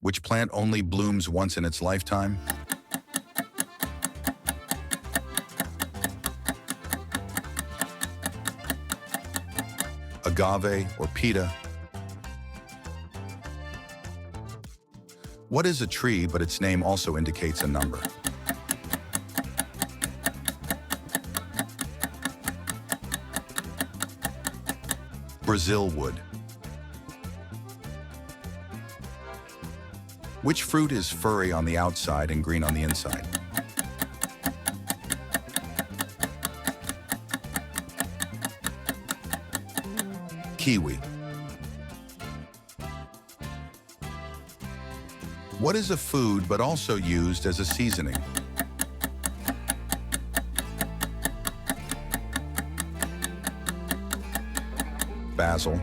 Which plant only blooms once in its lifetime? Agave or pita? What is a tree, but its name also indicates a number? Brazil wood. Which fruit is furry on the outside and green on the inside? Kiwi. What is a food but also used as a seasoning? Basil.